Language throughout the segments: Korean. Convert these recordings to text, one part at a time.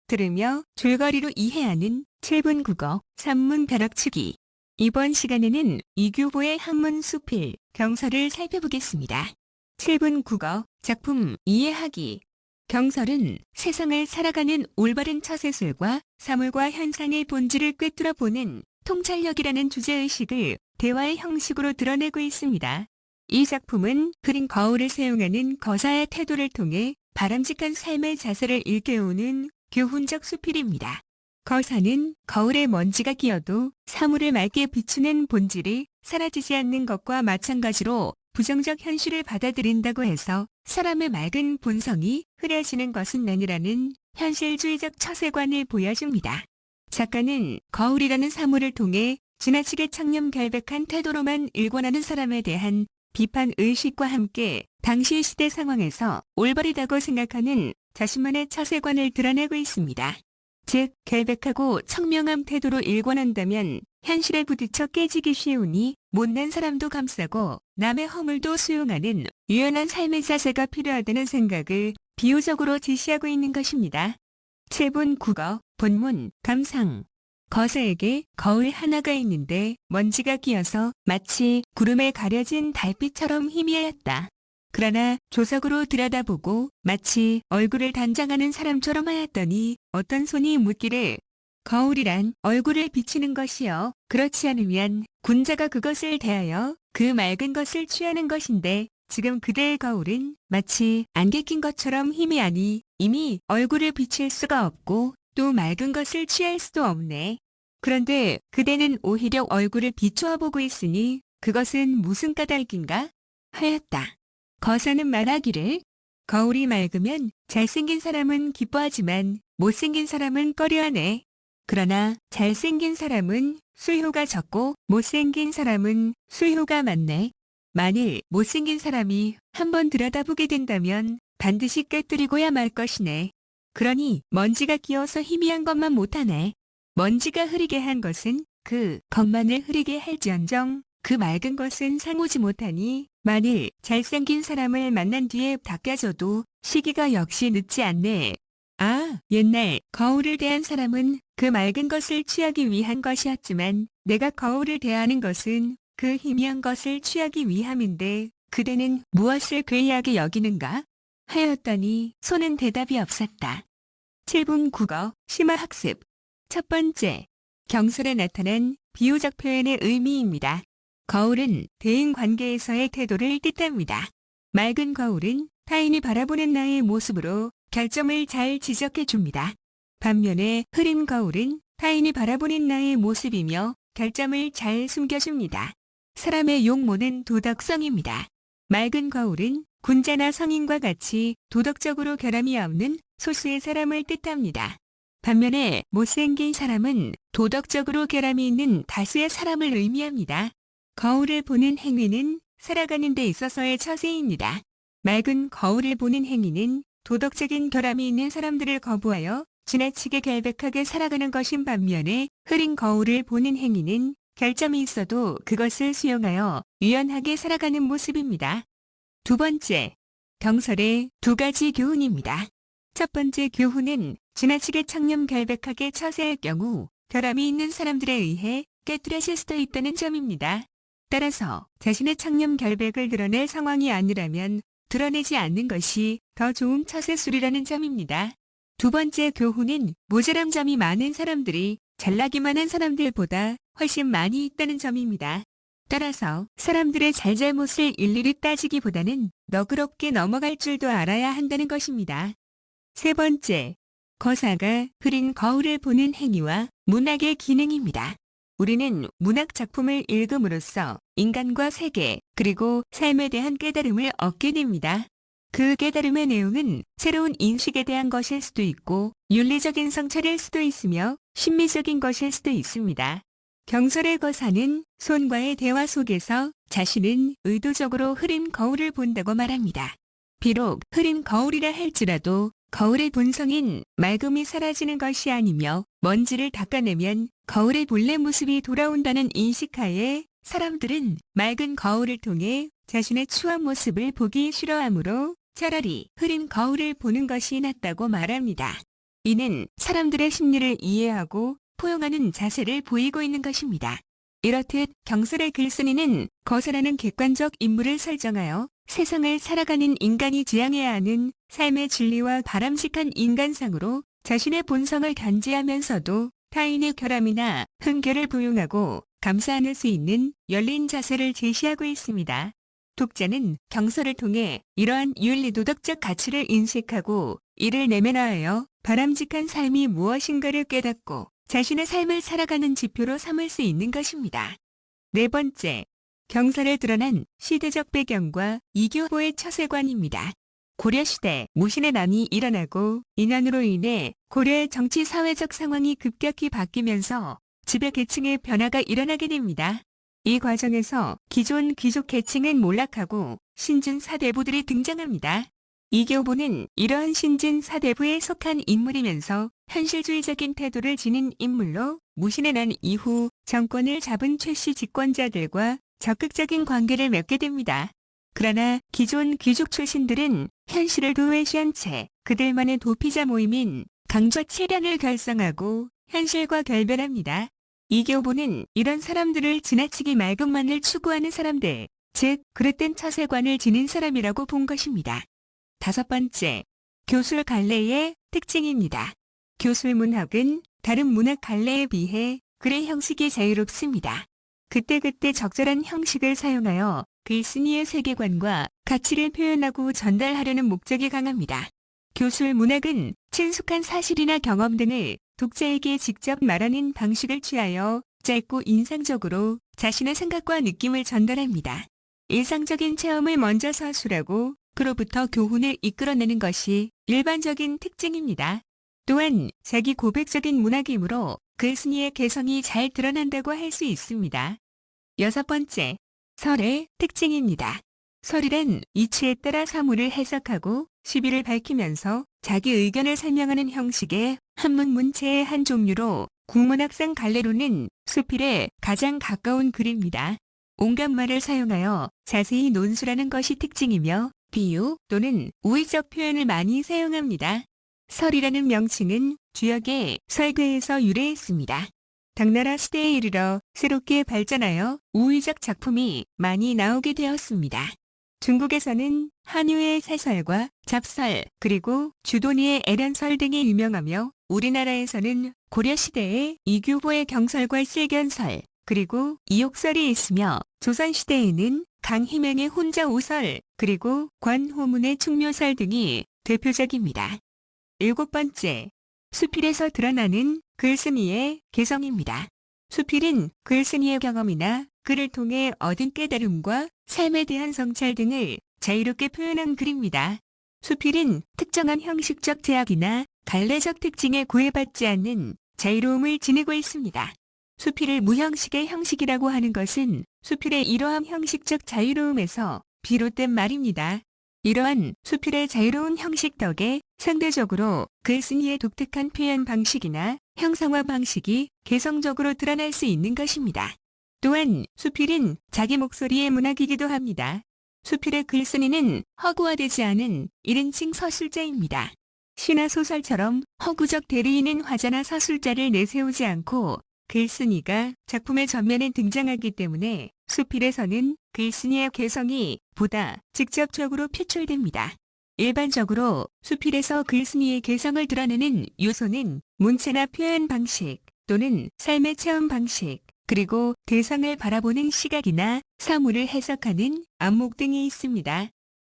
들으며 줄거리로 이해하는 7분 국어 산문 벼락치기. 이번 시간에는 이규보의 한문 수필 경설을 살펴보겠습니다. 7분 국어 작품 이해하기. 경설은 세상을 살아가는 올바른 처세술과 사물과 현상의 본질을 꿰뚫어 보는 통찰력이라는 주제의식을 대화의 형식으로 드러내고 있습니다. 이 작품은 흐린 거울을 사용하는 거사의 태도를 통해 바람직한 삶의 자세를 일깨우는 교훈적 수필입니다. 거사는 거울에 먼지가 끼어도 사물을 맑게 비추는 본질이 사라지지 않는 것과 마찬가지로 부정적 현실을 받아들인다고 해서 사람의 맑은 본성이 흐려지는 것은 아니라는 현실주의적 처세관을 보여줍니다. 작가는 거울이라는 사물을 통해 지나치게 창념결백한 태도로만 일관하는 사람에 대한 비판 의식과 함께 당시 시대 상황에서 올바르다고 생각하는 자신만의 처세관을 드러내고 있습니다. 즉, 결백하고 청명한 태도로 일관한다면 현실에 부딪혀 깨지기 쉬우니 못난 사람도 감싸고 남의 허물도 수용하는 유연한 삶의 자세가 필요하다는 생각을 비유적으로 제시하고 있는 것입니다. 7분 국어 본문 감상. 거사에게 거울 하나가 있는데 먼지가 끼어서 마치 구름에 가려진 달빛처럼 희미하였다. 그러나 조석으로 들여다보고 마치 얼굴을 단장하는 사람처럼 하였더니 어떤 손이 묻기를 거울이란 얼굴을 비치는 것이요. 그렇지 않으면 군자가 그것을 대하여 그 맑은 것을 취하는 것인데 지금 그대의 거울은 마치 안개 낀 것처럼 희미하니 이미 얼굴을 비칠 수가 없고 또 맑은 것을 취할 수도 없네. 그런데 그대는 오히려 얼굴을 비추어 보고 있으니 그것은 무슨 까닭인가? 하였다. 거사는 말하기를 거울이 맑으면 잘생긴 사람은 기뻐하지만 못생긴 사람은 꺼려하네. 그러나 잘생긴 사람은 수효가 적고 못생긴 사람은 수효가 많네. 만일 못생긴 사람이 한번 들여다보게 된다면 반드시 꿰뚫이고야 말 것이네. 그러니 먼지가 끼어서 희미한 것만 못하네. 먼지가 흐리게 한 것은 그 것만을 흐리게 할지언정 그 맑은 것은 상오지 못하니 만일 잘생긴 사람을 만난 뒤에 닦아줘도 시기가 역시 늦지 않네. 아, 옛날 거울을 대한 사람은 그 맑은 것을 취하기 위한 것이었지만 내가 거울을 대하는 것은 그 희미한 것을 취하기 위함인데 그대는 무엇을 괴이하게 여기는가? 하였더니 손은 대답이 없었다. 7분 국어 심화학습. 첫 번째, 경설에 나타난 비유적 표현의 의미입니다. 거울은 대인 관계에서의 태도를 뜻합니다. 맑은 거울은 타인이 바라보는 나의 모습으로 결점을 잘 지적해 줍니다. 반면에 흐린 거울은 타인이 바라보는 나의 모습이며 결점을 잘 숨겨줍니다. 사람의 용모는 도덕성입니다. 맑은 거울은 군자나 성인과 같이 도덕적으로 결함이 없는 소수의 사람을 뜻합니다. 반면에 못생긴 사람은 도덕적으로 결함이 있는 다수의 사람을 의미합니다. 거울을 보는 행위는 살아가는 데 있어서의 처세입니다. 맑은 거울을 보는 행위는 도덕적인 결함이 있는 사람들을 거부하여 지나치게 결백하게 살아가는 것인 반면에 흐린 거울을 보는 행위는 결점이 있어도 그것을 수용하여 유연하게 살아가는 모습입니다. 두 번째, 경설의 두 가지 교훈입니다. 첫 번째 교훈은 지나치게 청렴결백하게 처세할 경우 결함이 있는 사람들에 의해 깨뜨려질 수도 있다는 점입니다. 따라서 자신의 청렴결백을 드러낼 상황이 아니라면 드러내지 않는 것이 더 좋은 처세술이라는 점입니다. 두 번째 교훈은 모자람 점이 많은 사람들이 잘나기만 한 사람들보다 훨씬 많이 있다는 점입니다. 따라서 사람들의 잘잘못을 일일이 따지기보다는 너그럽게 넘어갈 줄도 알아야 한다는 것입니다. 세 번째, 거사가 흐린 거울을 보는 행위와 문학의 기능입니다. 우리는 문학 작품을 읽음으로써 인간과 세계 그리고 삶에 대한 깨달음을 얻게 됩니다. 그 깨달음의 내용은 새로운 인식에 대한 것일 수도 있고 윤리적인 성찰일 수도 있으며 심미적인 것일 수도 있습니다. 경설의 거사는 손과의 대화 속에서 자신은 의도적으로 흐린 거울을 본다고 말합니다. 비록 흐린 거울이라 할지라도 거울의 본성인 맑음이 사라지는 것이 아니며 먼지를 닦아내면 거울의 본래 모습이 돌아온다는 인식하에 사람들은 맑은 거울을 통해 자신의 추한 모습을 보기 싫어하므로 차라리 흐린 거울을 보는 것이 낫다고 말합니다. 이는 사람들의 심리를 이해하고 포용하는 자세를 보이고 있는 것입니다. 이렇듯 경설의 글쓴이는 거설하는 객관적 인물을 설정하여 세상을 살아가는 인간이 지향해야 하는 삶의 진리와 바람직한 인간상으로 자신의 본성을 견지하면서도 타인의 결함이나 흠결을 포용하고 감싸 안을 수 있는 열린 자세를 제시하고 있습니다. 독자는 경설을 통해 이러한 윤리도덕적 가치를 인식하고 이를 내면화하여 바람직한 삶이 무엇인가를 깨닫고 자신의 삶을 살아가는 지표로 삼을 수 있는 것입니다. 네 번째, 경설에 드러난 시대적 배경과 이규보의 처세관입니다. 고려시대 무신의 난이 일어나고 이 난으로 인해 고려의 정치 사회적 상황이 급격히 바뀌면서 지배계층의 변화가 일어나게 됩니다. 이 과정에서 기존 귀족 계층은 몰락하고 신진 사대부들이 등장합니다. 이교보는 이러한 신진 사대부에 속한 인물이면서 현실주의적인 태도를 지닌 인물로 무신의 난 이후 정권을 잡은 최씨 집권자들과 적극적인 관계를 맺게 됩니다. 그러나 기존 귀족 출신들은 현실을 도외시한 채 그들만의 도피자 모임인 강좌 칠련을 결성하고 현실과 결별합니다. 이교보는 이런 사람들을 지나치게 맑은만을 추구하는 사람들, 즉 그릇된 처세관을 지닌 사람이라고 본 것입니다. 다섯 번째, 교술 갈래의 특징입니다. 교술 문학은 다른 문학 갈래에 비해 글의 형식이 자유롭습니다. 그때그때 적절한 형식을 사용하여 글쓴이의 세계관과 가치를 표현하고 전달하려는 목적이 강합니다. 교술 문학은 친숙한 사실이나 경험 등을 독자에게 직접 말하는 방식을 취하여 짧고 인상적으로 자신의 생각과 느낌을 전달합니다. 일상적인 체험을 먼저 서술하고 그로부터 교훈을 이끌어내는 것이 일반적인 특징입니다. 또한 자기 고백적인 문학이므로 글쓴이의 개성이 잘 드러난다고 할 수 있습니다. 여섯 번째, 설의 특징입니다. 설이란 이치에 따라 사물을 해석하고 시비를 밝히면서 자기 의견을 설명하는 형식의 한문 문체의 한 종류로 국문학상 갈래로는 수필에 가장 가까운 글입니다. 온갖 말을 사용하여 자세히 논술하는 것이 특징이며 비유 또는 우의적 표현을 많이 사용합니다. 설이라는 명칭은 주역의 설괴에서 유래했습니다. 당나라 시대에 이르러 새롭게 발전하여 우의적 작품이 많이 나오게 되었습니다. 중국에서는 한유의 사설과 잡설 그리고 주도니의 애란설 등이 유명하며 우리나라에서는 고려시대에 이규보의 경설과 실견설 그리고 이옥설이 있으며 조선시대에는 강희맹의 혼자오설 그리고 관호문의 충묘설 등이 대표적입니다. 일곱 번째, 수필에서 드러나는 글쓴이의 개성입니다. 수필은 글쓴이의 경험이나 글을 통해 얻은 깨달음과 삶에 대한 성찰 등을 자유롭게 표현한 글입니다. 수필은 특정한 형식적 제약이나 갈래적 특징에 구애받지 않는 자유로움을 지니고 있습니다. 수필을 무형식의 형식이라고 하는 것은 수필의 이러한 형식적 자유로움에서 비롯된 말입니다. 이러한 수필의 자유로운 형식 덕에 상대적으로 글쓴이의 독특한 표현 방식이나 형상화 방식이 개성적으로 드러날 수 있는 것입니다. 또한 수필은 자기 목소리의 문학이기도 합니다. 수필의 글쓴이는 허구화되지 않은 1인칭 서술자입니다. 시나 소설처럼 허구적 대리인은 화자나 서술자를 내세우지 않고 글쓴이가 작품의 전면에 등장하기 때문에 수필에서는 글쓴이의 개성이 보다 직접적으로 표출됩니다. 일반적으로 수필에서 글쓴이의 개성을 드러내는 요소는 문체나 표현 방식 또는 삶의 체험 방식 그리고 대상을 바라보는 시각이나 사물을 해석하는 안목 등이 있습니다.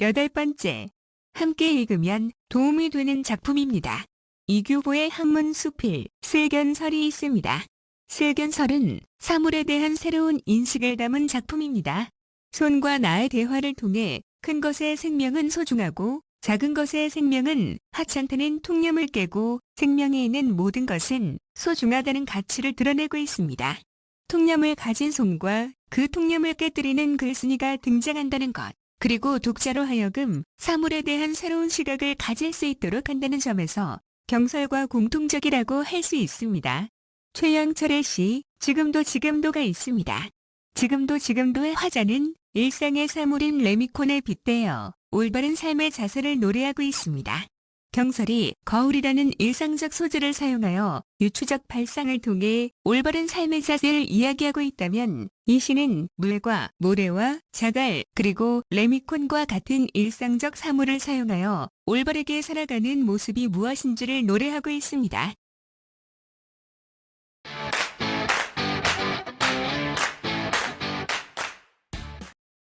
여덟 번째, 함께 읽으면 도움이 되는 작품입니다. 이규보의 학문 수필, 실견설이 있습니다. 실견설은 사물에 대한 새로운 인식을 담은 작품입니다. 손과 나의 대화를 통해 큰 것의 생명은 소중하고 작은 것의 생명은 하찮다는 통념을 깨고 생명에 있는 모든 것은 소중하다는 가치를 드러내고 있습니다. 통념을 가진 손과 그 통념을 깨뜨리는 글쓴이가 등장한다는 것, 그리고 독자로 하여금 사물에 대한 새로운 시각을 가질 수 있도록 한다는 점에서 경설과 공통적이라고 할 수 있습니다. 최영철의 시 지금도가 있습니다. 지금도의 화자는 일상의 사물인 레미콘에 빗대어 올바른 삶의 자세를 노래하고 있습니다. 경설이 거울이라는 일상적 소재를 사용하여 유추적 발상을 통해 올바른 삶의 자세를 이야기하고 있다면 이 시는 물과 모래와 자갈 그리고 레미콘과 같은 일상적 사물을 사용하여 올바르게 살아가는 모습이 무엇인지를 노래하고 있습니다.